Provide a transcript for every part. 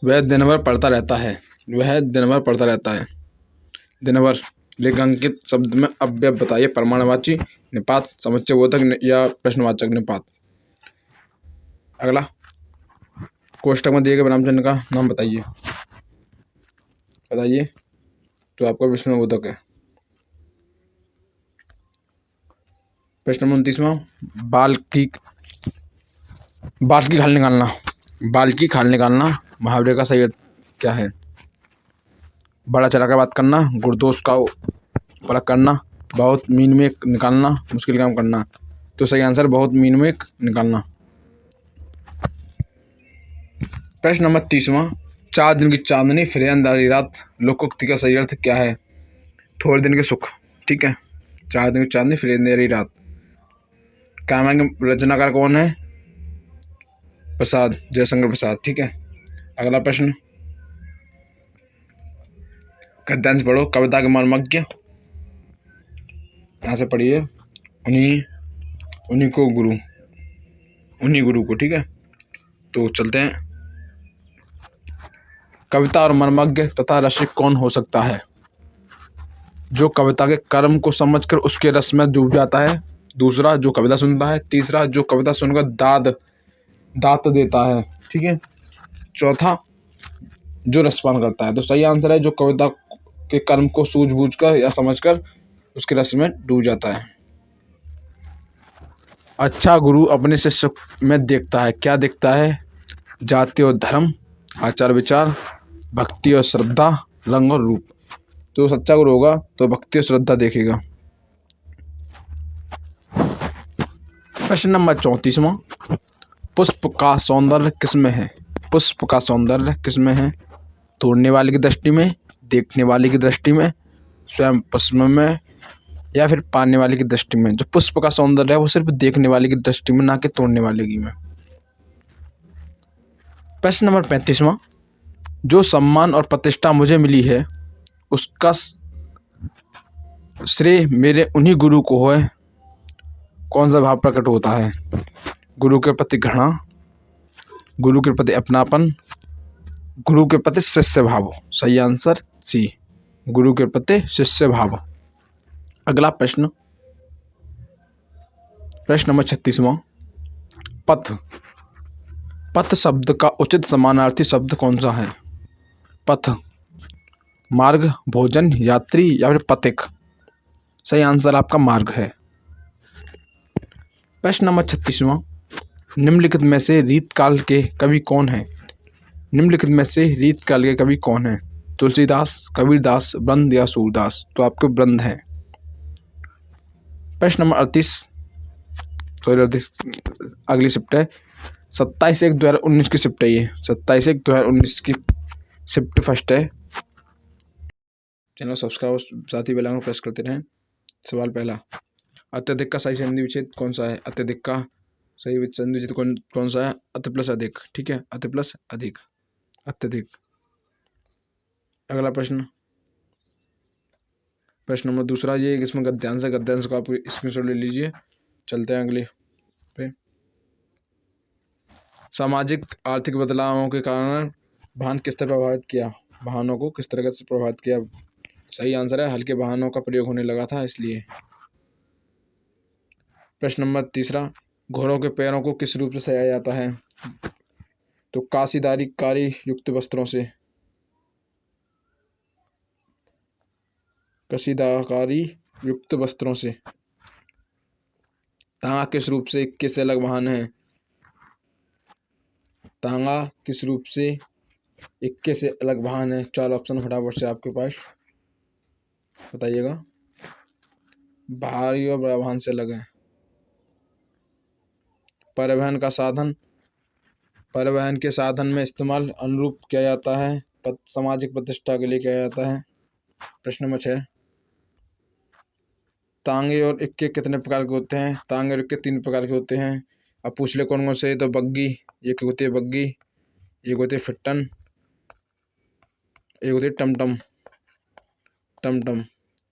वह दिन भर पढ़ता रहता है। वह दिन भर पढ़ता रहता है। दिन भर रेखांकित शब्द में अव्यय बताइए। प्रमाणवाची निपात, समुच्चय बोधक या प्रश्नवाचक निपात। अगला, कोष्टक में दिए गए विराम चिन्ह का नाम बताइए। बताइए, तो आपका विस्मयबोधक है। प्रश्न नंबर 29वां, बाल की खाल निकालना। बाल की खाल निकालना मुहावरे का सही अर्थ क्या है? बड़ा चला कर बात करना, गुणदोष का परख करना, बहुत मीन में निकालना, मुश्किल काम करना। तो सही आंसर बहुत मीन में निकालना। प्रश्न नंबर 30वां, 4 दिन की चांदनी फिर अंधारी रात लोकोक्ति का सही अर्थ क्या है? थोड़े दिन के सुख। ठीक है, 4 दिन की चांदनी फिर अंधेरी रात। काव्य के रचनाकार कौन है? प्रसाद, जयशंकर प्रसाद। ठीक है। अगला प्रश्न, गद्यांश पढ़ो। कविता के मर्मज्ञ, यहाँ से पढ़िए। उन्हीं गुरु को। ठीक है, तो चलते हैं। कविता और मर्मज्ञ तथा रसिक कौन हो सकता है? जो कविता के कर्म को समझकर उसके रस में डूब जाता है। दूसरा, जो कविता सुनता है। तीसरा, जो कविता सुनकर दात देता है। ठीक है। चौथा, जो रसपान करता है। तो सही आंसर है जो कविता के कर्म को सूझबूझकर या समझकर उसके रस में डूब जाता है। अच्छा गुरु अपने शिष्य में देखता है। क्या देखता है? जाति और धर्म, आचार विचार, भक्ति और श्रद्धा, रंग और रूप। तो सच्चा गुरु होगा तो भक्ति और श्रद्धा देखेगा। प्रश्न नंबर 34वां, पुष्प का सौंदर्य किसमें है? पुष्प का सौंदर्य किसमें है? तोड़ने वाले की दृष्टि में, देखने वाले की दृष्टि में, स्वयं पुष्प में, या फिर पाने वाले की दृष्टि में। जो पुष्प का सौंदर्य है वो सिर्फ देखने वाले की दृष्टि में, ना कि तोड़ने वाले की में। प्रश्न नंबर 35वां, जो सम्मान और प्रतिष्ठा मुझे मिली है उसका श्रेय मेरे उन्हीं गुरु को है। कौन सा भाव प्रकट होता है? गुरु के प्रति घृणा, गुरु के प्रति अपनापन, गुरु के प्रति शिष्य भाव। सही आंसर सी, गुरु के प्रति शिष्य भाव। अगला प्रश्न, प्रश्न नंबर 36वां, पथ शब्द का उचित समानार्थी शब्द कौन सा है? पथ, मार्ग, भोजन, यात्री या फिर पथिक। सही आंसर आपका मार्ग है। प्रश्न नंबर 36वां, निम्नलिखित में से रीतकाल के कवि कौन है? निम्नलिखित में से रीतकाल के कवि कौन है? तुलसीदास, कबीरदास, ब्रह्म या सूरदास। तो आपके ब्रह्म है। प्रश्न नंबर 38 अगली शिफ्ट है 27/1/2019 की शिफ्ट है। ये 27/1/2019 की शिफ्ट फर्स्ट है। चैनल सब्सक्राइब, साथ ही बेल आइकन प्रेस करते रहें। सवाल पहला, अत्यधिक का सही संधि विच्छेद कौन सा है? अत्यधिक का सही संधि विच्छेद कौन सा है? अति प्लस अधिक। ठीक है, अति प्लस अधिक, अत्यधिक। अगला प्रश्न, प्रश्न नंबर दूसरा, ये इसमें गद्यांश है। गद्यांश को आप स्क्रीनशॉट ले लीजिए। चलते हैं अगले पे। सामाजिक आर्थिक बदलावों के कारण वाहन किस तरह प्रभावित किया? वाहनों को किस तरह से प्रभावित किया? सही आंसर है हल्के वाहनों का प्रयोग होने लगा था इसलिए। प्रश्न नंबर तीसरा, घोड़ों के पैरों को किस रूप से सजाया जाता है? तो काशीदारी कारी युक्त वस्त्रों से। कशीदाकारी युक्त वस्त्रों से। तांगा किस रूप से इक्के से अलग वाहन है? तांगा किस रूप से इक्के से अलग वाहन है? 4 ऑप्शन फटाफट से आपके पास बताइएगा। भारी और बड़ा वाहन से अलग है। परिवहन का साधन, परिवहन के साधन में इस्तेमाल अनुरूप किया जाता है। सामाजिक प्रतिष्ठा के लिए किया जाता है। प्रश्न नंबर 6, तांगे और इक्के कितने प्रकार के होते हैं? तांगे और इक्के 3 प्रकार के होते हैं। अब पूछ ले कौन कौन से। तो बग्गी, एक होती है बग्गी, एक होती है फिट्टन, एक होती है टमटम। टमटम।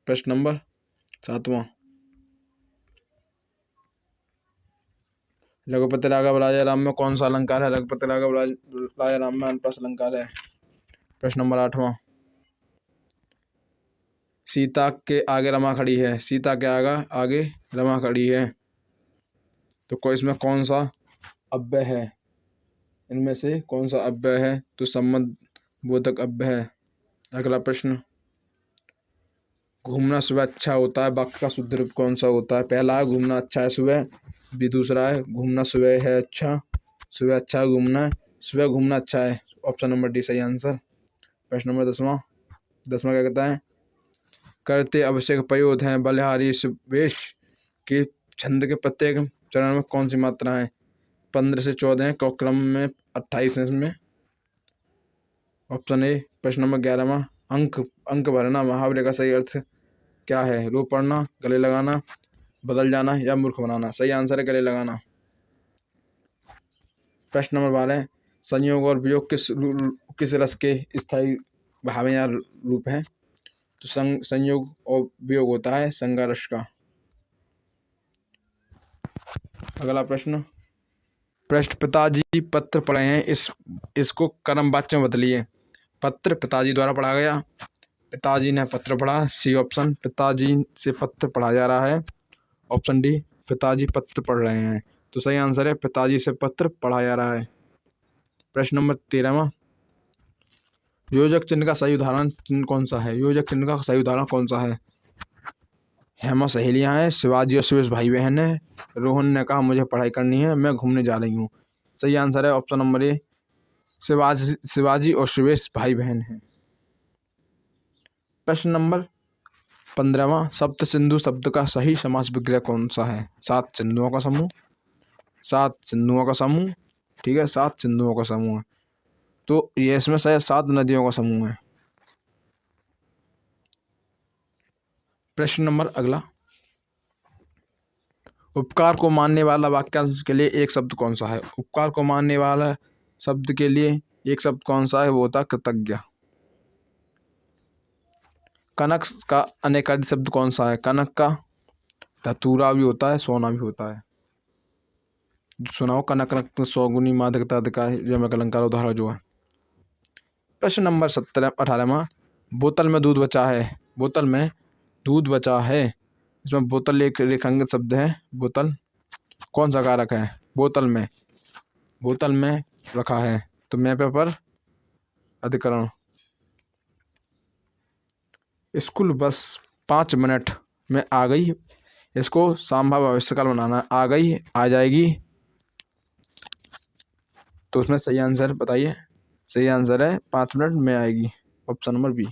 प्रश्न नंबर 7वां, रघुपति राघव राजा राम में कौन सा अलंकार है? रघुपति राघव राजा राम में अनुप्रास अलंकार है। प्रश्न नंबर 8वां, सीता के आगे रमा खड़ी है। सीता के आगे रमा खड़ी है, तो कोई इसमें कौन सा अव्यय है? इनमें से कौन सा अव्यय है? तो संबंध बोधक अव्यय है। अगला प्रश्न, घूमना सुबह अच्छा होता है, वाक्य का शुद्ध रूप कौन सा होता है? पहला है घूमना अच्छा है सुबह, भी दूसरा है घूमना सुबह है अच्छा, सुबह अच्छा है घूमना, सुबह घूमना अच्छा है। ऑप्शन नंबर डी सही आंसर। प्रश्न नंबर 10वां क्या कहता है? करते आवश्यक प्रयोग हैं बलिहारी वेश के छंद के प्रत्येक चरण में कौन सी मात्रा है? 15 से 14 क्रम में 28 इसमें। Option A. प्रश्न नंबर 11वां, अंक भरना मुहावरे का सही अर्थ क्या है? रो पड़ना, गले लगाना, बदल जाना या मूर्ख बनाना। सही आंसर है गले लगाना। प्रश्न नंबर 12, संयोग और वियोग किस रस के स्थायी भाव या रूप है? तो संयोग और वियोग होता है संगारस का। अगला प्रश्न, पृष्ठ पिताजी पत्र पढ़े हैं, इसको कर्म वाच्य में बदलिए। पत्र पिताजी द्वारा पढ़ा गया, पिताजी ने पत्र पढ़ा। सी ऑप्शन, पिताजी से पत्र पढ़ा जा रहा है। ऑप्शन डी, पिताजी पत्र पढ़ रहे हैं। तो सही आंसर है पिताजी से पत्र पढ़ा जा रहा है। प्रश्न नंबर 13वां, योजक चिन्ह का सही उदाहरण कौन सा है? योजक चिन्ह का सही उदाहरण कौन सा है? हेमा सहेलियां हैं, शिवाजी और सुरेश भाई बहन है, रोहन ने कहा मुझे पढ़ाई करनी है, मैं घूमने जा रही हूँ। सही आंसर है ऑप्शन नंबर ए, शिवाजी और सुरेश भाई बहन है। प्रश्न नंबर 15वां, सप्त सिंधु शब्द का सही समास विग्रह कौन सा है? 7 सिंधुओं का समूह, 7 सिंधुओं का समूह, ठीक है, 7 सिंधुओं का समूह है। तो ये इसमें शायद 7 नदियों का समूह है। प्रश्न नंबर अगला, उपकार को मानने वाला वाक्यांश के लिए एक शब्द कौन सा है? उपकार को मानने वाला शब्द के लिए एक शब्द कौन सा है? वो होता है कृतज्ञ। कनक का अनेकाधिक शब्द कौन सा है? कनक का धतूरा भी होता है, सोना भी होता है। सुनाओ, कनक रत्न सौगुनी मादकता अधिकार यमक अलंकार उदाहरण जो है। प्रश्न नंबर 18वां, बोतल में दूध बचा है। बोतल में दूध बचा है, इसमें बोतल एक रेखांकित शब्द है। बोतल कौन सा कारक है? बोतल में रखा है, तो मैं पर अधिकरण। स्कूल बस 5 मिनट में आ गई, इसको संभाव्य भविष्यकाल बनाना। आ गई, आ जाएगी, तो उसमें सही आंसर बताइए। सही आंसर है 5 मिनट में आएगी, ऑप्शन नंबर बी।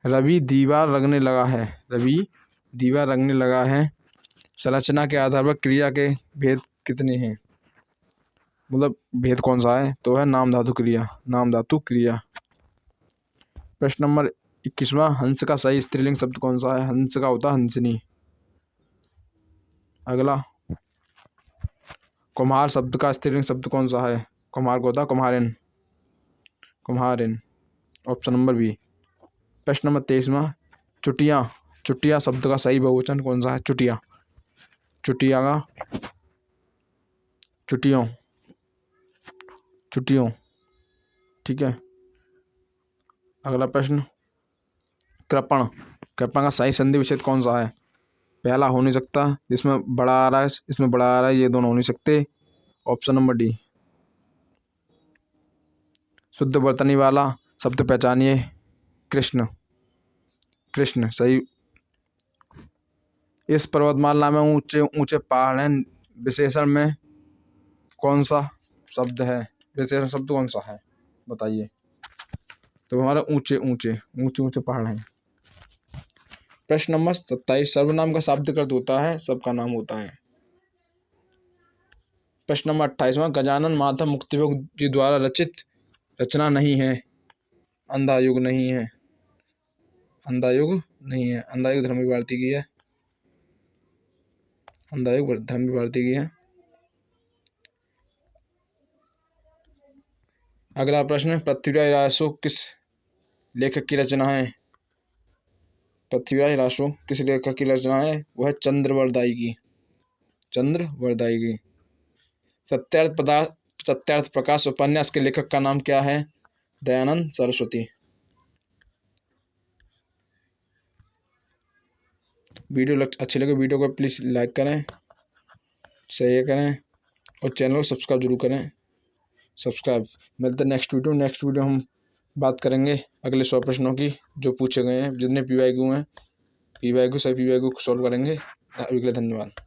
रवि दीवार रंगने लगा है। रवि दीवार रंगने लगा है, संरचना के आधार पर क्रिया के भेद कितने हैं? मतलब भेद कौन सा है? तो है नाम धातु क्रिया, नाम धातु क्रिया। प्रश्न नंबर 21वां, हंस का सही स्त्रीलिंग शब्द कौन सा है? हंस का होता हंसनी। अगला, कुम्हार शब्द का स्त्रीलिंग शब्द कौन सा है? कुम्हार को होता कुम्हारिन, कुम्हारिन, ऑप्शन नंबर बी। प्रश्न नंबर 23वां, चुटिया शब्द का सही बहुवचन कौन सा है? चुटिया, चुटिया का चुटियों, ठीक है। अगला प्रश्न, कृपण का सही संधि विच्छेद कौन सा है? पहला हो नहीं सकता, इसमें बड़ा आ रहा है, इसमें बड़ा आ रहा है, ये दोनों हो नहीं सकते। Option number D. शुद्ध वर्तनी वाला शब्द पहचानिए। कृष्ण, सही। इस पर्वतमाला में ऊंचे ऊंचे पहाड़ हैं, विशेषण में कौन सा शब्द है? विशेषण शब्द कौन सा है बताइए? तो हमारा ऊंचे पहाड़ हैं। प्रश्न नंबर 27, सर्वनाम का शाब्दिक अर्थ होता है सबका नाम होता है। प्रश्न नंबर 28वां, गजानन माधव मुक्तियोग जी द्वारा रचित रचना नहीं है। अंधा युग नहीं है, अंधा युग धर्मवीर भारती की है, अंधा युग धर्मवीर भारती की है। अगला प्रश्न, पृथ्वीराज रासो किस लेखक की रचना है? पृथ्वीराज रासो किस लेखक की रचना है? वह चंद्रवरदाई की। चंद्र वरदायगी। सत्यार्थ प्रकाश उपन्यास के लेखक का नाम क्या है? दयानंद सरस्वती। वीडियो अच्छी लगे वीडियो को प्लीज़ लाइक करें, शेयर करें और चैनल को सब्सक्राइब जरूर करें। मिलते हैं नेक्स्ट वीडियो हम बात करेंगे अगले 100 प्रश्नों की जो पूछे गए हैं, जितने PYQ हैं, सभी PYQ को सॉल्व करेंगे। अभी के लिए धन्यवाद।